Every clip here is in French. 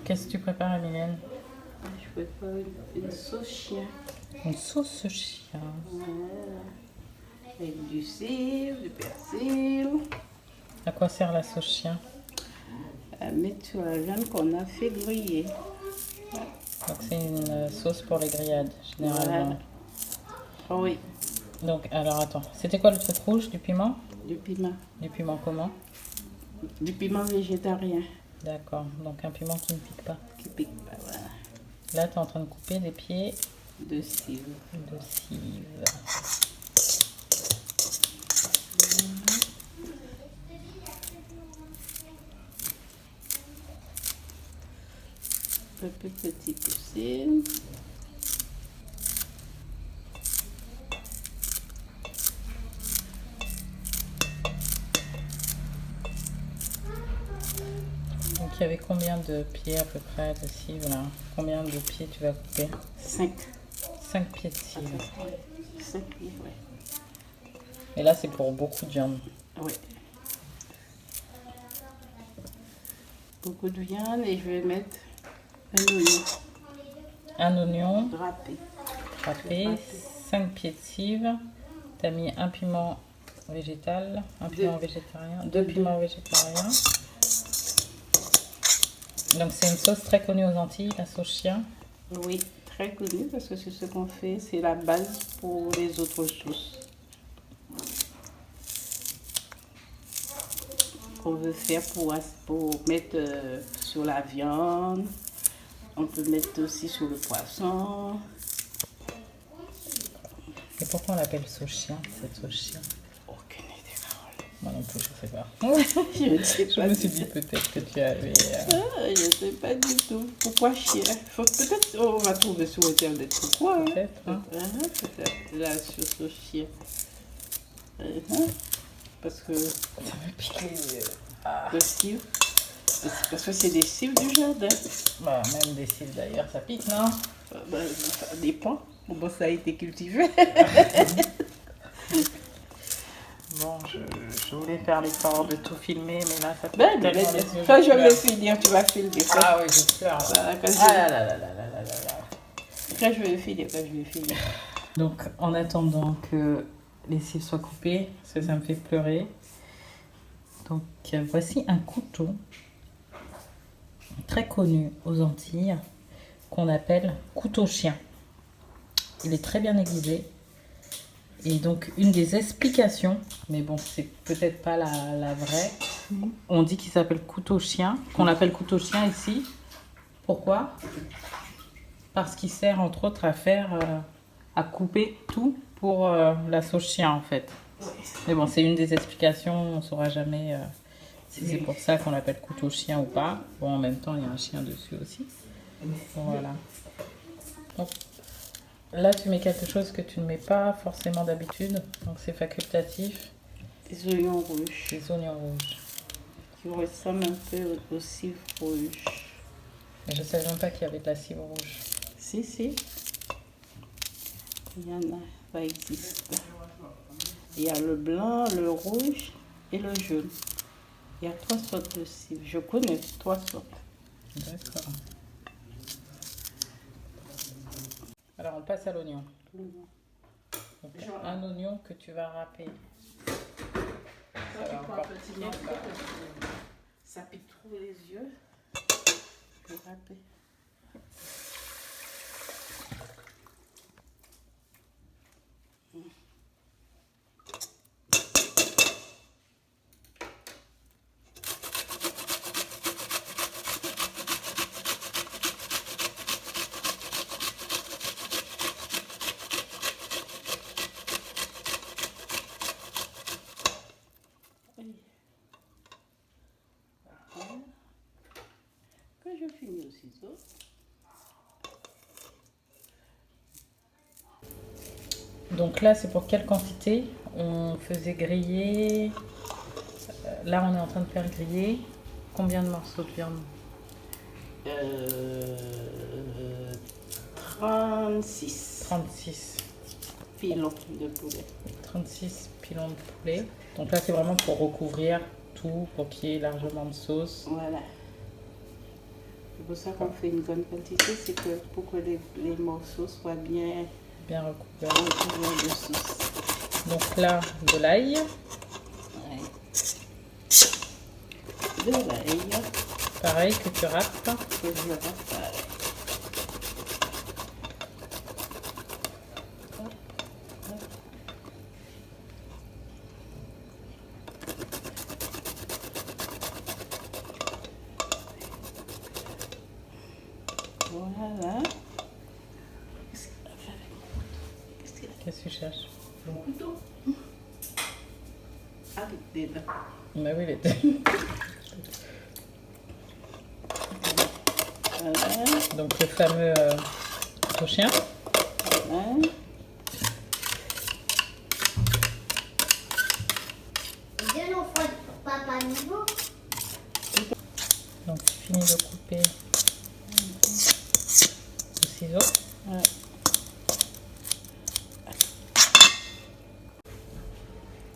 qu'est-ce que tu prépares, Emilienne? Je prépare une sauce chien. Une sauce chien. Voilà. Avec du cidre, du persil. À quoi sert la sauce chien? À mettre sur la viande qu'on a fait griller. Donc c'est une sauce pour les grillades, généralement. Voilà. Oui, Donc, alors attends, c'était quoi le truc rouge? Du piment? du piment. Du piment comment? Du piment végétarien D'accord, donc un piment qui ne pique pas. qui pique pas. Voilà. Là, tu es en train de couper des pieds De cidre. de cive. Un peu petit possible. Donc, il y avait combien de pieds à peu près de cive là? Combien de pieds tu vas couper? 5. 5 pieds de cive. 5 pieds, oui. Et là, c'est pour beaucoup de viande. Oui. Beaucoup de viande et je vais mettre un oignon Un oignon râpé. râpé, 5 pieds de cive. Tu as mis un piment végétal, un piment végétarien, 2 piments végétariens. Donc, c'est une sauce très connue aux Antilles, la sauce chien. Oui, très connu parce que c'est ce qu'on fait, c'est la base pour les autres sauces. Qu'on veut faire pour mettre sur la viande. On peut mettre aussi sur le poisson. Et pourquoi on l'appelle sauce chien, cette sauce chien? Aucune idée, Carole. Moi non plus, je sais pas. Je ne sais Je pas. me suis dit peut-être que tu avais... Je ne sais pas du tout. Pourquoi chien? Peut-être on va trouver sur Internet. Pourquoi? Hein? Peut-être, hein. Peut-être la sauce chien. Parce que Ça me piquer. le cidre, parce que c'est des cidres du jardin. Bah, même des cils d'ailleurs, ça pique, non? Ça dépend comment ça a été cultivé. Bon, je voulais faire l'effort de tout filmer, mais là, ça pique Ben, tellement les yeux. quand je pleure. vais finir, tu vas filmer. Ah oui, je pleure. Voilà, quand, Ah là là là là là là là là. quand je vais finir, quand je vais finir. Donc, en attendant que les cils soient coupés, parce que ça me fait pleurer. Donc, voici un couteau très connu aux Antilles qu'on appelle couteau chien. Il est très bien aiguisé. Et donc, une des explications, mais bon, c'est peut-être pas la vraie, on dit qu'il s'appelle couteau chien, qu'on l'appelle couteau chien ici. Pourquoi? Parce qu'il sert entre autres à couper tout pour la sauce chien en fait. Mais bon, c'est une des explications, on ne saura jamais si c'est pour ça qu'on l'appelle couteau chien ou pas. Bon, en même temps, il y a un chien dessus aussi. Voilà. Donc, là, tu mets quelque chose que tu ne mets pas forcément d'habitude, donc c'est facultatif. Des oignons rouges Des oignons rouges. qui ressemblent un peu au cidre rouge. Mais je ne savais même pas qu'il y avait de la cive rouge. Si, si. Il y en a, ça existe. Il y a le blanc, le rouge et le jaune. Il y a 3 sortes de cidre. Je connais 3 sortes. D'accord. Alors, on passe à l'oignon. Donc, un oignon que tu vas râper. Ça va encore piquer, ça. Ça pique trop les yeux. Je vais râper. Quand je finis au ciseau, Donc là, c'est pour quelle quantité? On faisait griller. Là, on est en train de faire griller. Combien de morceaux de viande? 36 36. pilons de poulet. 36 pilons de poulet. Donc là, c'est vraiment pour recouvrir tout, pour qu'il y ait largement de sauce. Voilà. C'est pour ça qu'on fait une grande quantité, c'est que pour que les morceaux soient bien recouverts. recouverts de sauce. Donc là, de l'ail. Ouais. De l'ail. Pareil que tu râpes. Que je râpe pareil. Voilà. Qu'est-ce que tu cherches? Mon couteau. Arrêtez là. Bah oui, il était. Voilà. Donc le fameux couteau chien. Voilà. Donc tu finis de couper au ciseau. Ouais.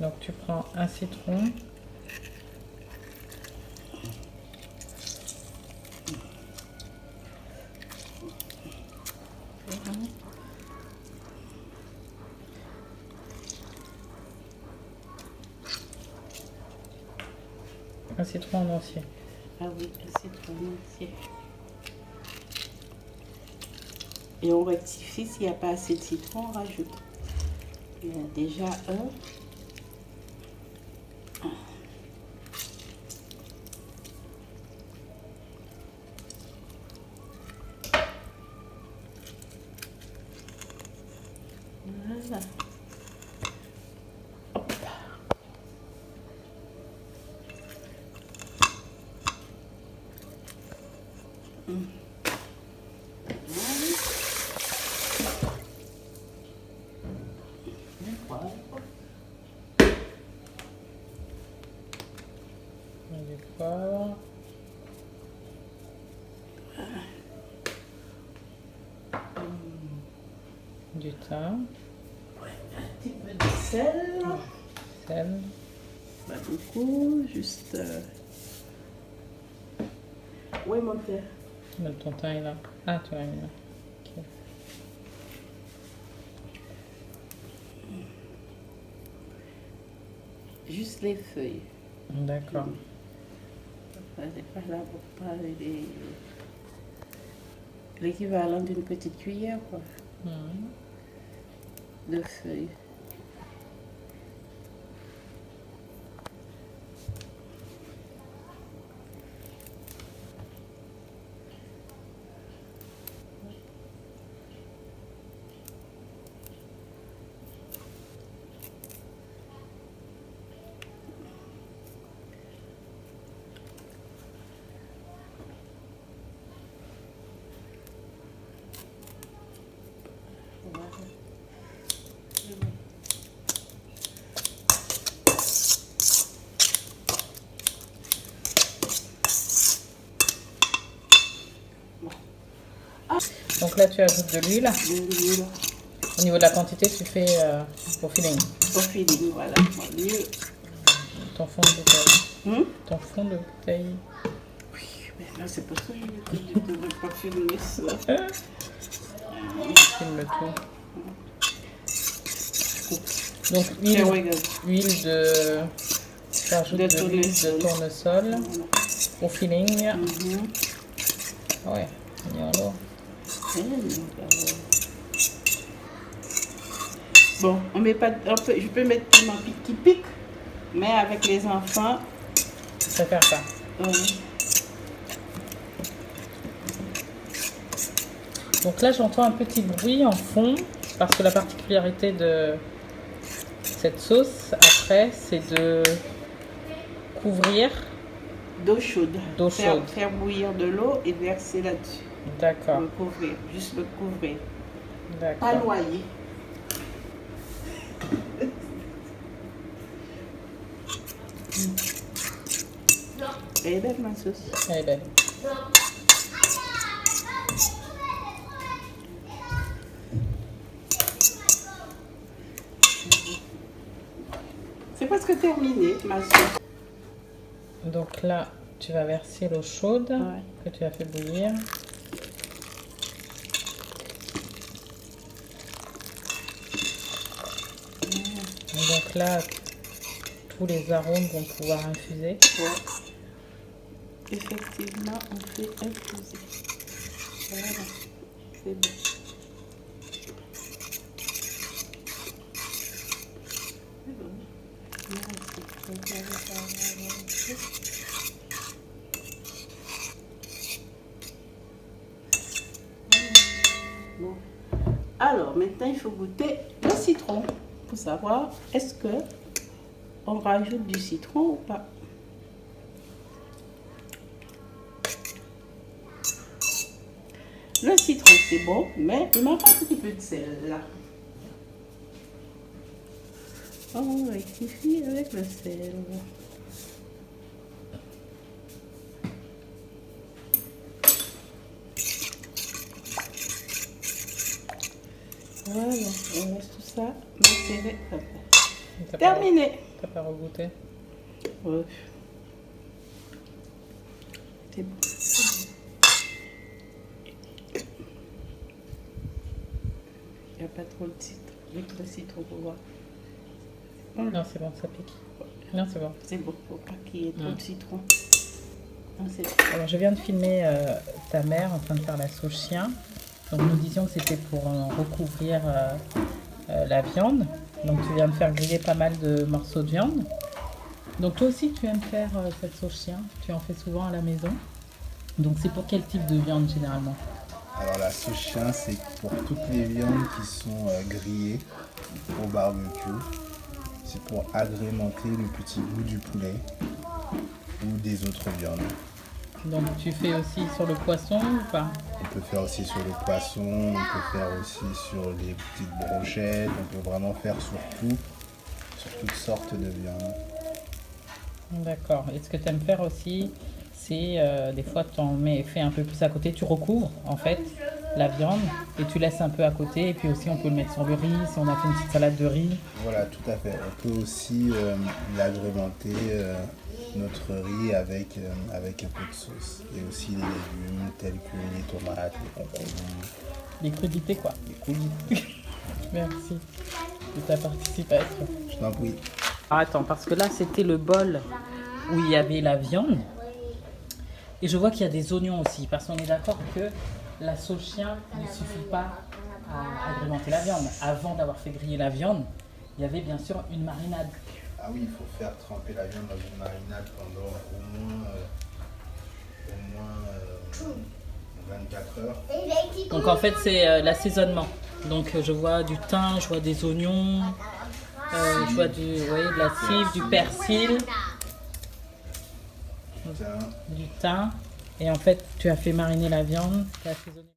Donc tu prends un citron. Un citron en entier. Ah oui, un citron entier. Et on rectifie, s'il n'y a pas assez de citron, on rajoute. Il y a déjà un. Voilà. Hop. Du poivre. Du thym. Un petit peu de sel. Sel. Pas beaucoup, juste. Où est mon thym? Ton thym est là. Ah, tu l'as mis là. Ok. Juste les feuilles. D'accord. C'est pas là pour pas l'équivalent d'une petite cuillère, quoi, de feuilles. Voilà. Donc là, tu ajoutes de l'huile. De l'huile Au niveau de la quantité, tu fais au feeling. au feeling, voilà. L'huile. Ton fond de bouteille. Ton fond de bouteille. Oui, mais là, c'est pour ça que je ne devrais pas filmer ça. Filme tout. Donc, huile de... Tu ajoutes de l'huile de tournesol au feeling. Ouais, mignon. Bon, on met pas, je peux mettre piment qui pique, mais avec les enfants, Je préfère ça. Donc là, j'entends un petit bruit en fond, parce que la particularité de cette sauce, après, c'est de couvrir d'eau chaude. D'eau chaude. Faire bouillir de l'eau et verser là-dessus. D'accord. Le couvrir, juste le couvrir. Pas D'accord. noyer. Elle est belle ma sauce. Elle est belle. C'est presque terminé ma sauce. Donc là, tu vas verser l'eau chaude Ouais. que tu as fait bouillir. Et donc là, tous les arômes vont pouvoir infuser. Ouais. Effectivement, on fait infuser. Voilà, c'est bon. C'est bon. Bon. Alors, maintenant, il faut goûter le citron pour savoir est-ce que on rajoute du citron ou pas. Le citron, c'est bon, mais il manque un petit peu de sel là. On rectifie avec le sel. Voilà, on laisse tout ça macérer. Terminé. T'as pas regoûté? Ouais. C'est bon. Il n'y a pas trop de citron. Avec le citron pour voir. Non, c'est bon, ça pique. Non, c'est bon. C'est bon, faut pas qu'il y ait trop de citron. Non, c'est bon. Alors, je viens de filmer ta mère en train de faire la sauce chien. Donc, nous disions que c'était pour recouvrir la viande. Donc, tu viens de faire griller pas mal de morceaux de viande. Donc, toi aussi, tu aimes faire cette sauce chien. Tu en fais souvent à la maison. Donc, c'est pour quel type de viande généralement? Alors la sauce chien, c'est pour toutes les viandes qui sont grillées au barbecue. C'est pour agrémenter le petit goût du poulet ou des autres viandes. Donc, tu fais aussi sur le poisson ou pas? On peut faire aussi sur le poisson, on peut faire aussi sur les petites brochettes, on peut vraiment faire sur tout, sur toutes sortes de viandes. D'accord. Et ce que tu aimes faire aussi, c'est des fois tu en fais un peu plus à côté, tu recouvres en fait la viande et tu laisses un peu à côté. Et puis aussi on peut le mettre sur le riz si on a fait une petite salade de riz. Voilà, tout à fait. On peut aussi l'agrémenter notre riz avec un peu de sauce. Et aussi les légumes tels que les tomates, les concombres. Les crudités quoi. Les crudités. Merci de ta participation. Je t'en prie. Ah, attends, parce que là c'était le bol où il y avait la viande. Et je vois qu'il y a des oignons aussi, parce qu'on est d'accord que la sauce chien ne suffit pas à agrémenter la viande. Avant d'avoir fait griller la viande, il y avait bien sûr une marinade. Ah oui, il faut faire tremper la viande dans une marinade pendant au moins 24 heures. Donc en fait c'est l'assaisonnement. Donc je vois du thym, je vois des oignons, je vois de la cive, du persil, du thym. Et en fait tu as fait mariner la viande, tu as assaisonné.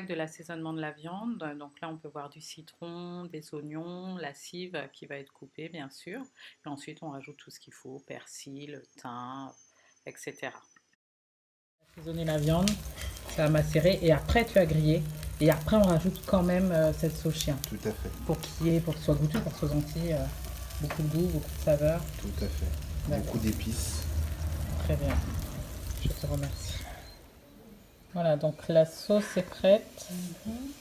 De l'assaisonnement de la viande, donc là on peut voir du citron, des oignons, la cive qui va être coupée bien sûr. Et ensuite on rajoute tout ce qu'il faut, persil, thym, etc. Assaisonner la viande, ça va macérer et après tu as grillé. Et après on rajoute quand même cette sauce chien. Tout à fait. Pour que ce soit goûteux, pour que ce soit gentil, beaucoup de goût, beaucoup de saveur. Tout à fait. Beaucoup d'épices. Très bien. Je te remercie. Voilà, donc la sauce est prête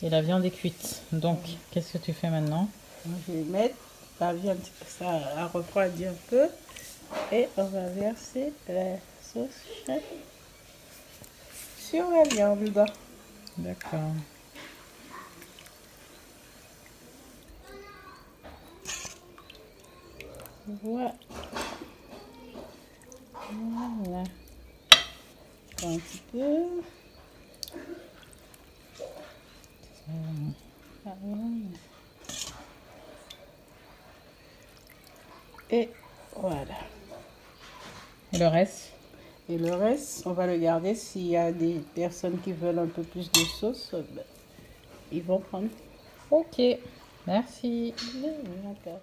et la viande est cuite. Donc, qu'est-ce que tu fais maintenant? Je vais mettre la viande, ça a refroidi un peu. Et on va verser la sauce chien sur la viande. D'accord. Voilà. Voilà. Un petit peu. Et voilà. Et le reste? Et le reste, on va le garder. S'il y a des personnes qui veulent un peu plus de sauce, ben, ils vont prendre. Ok, merci. D'accord.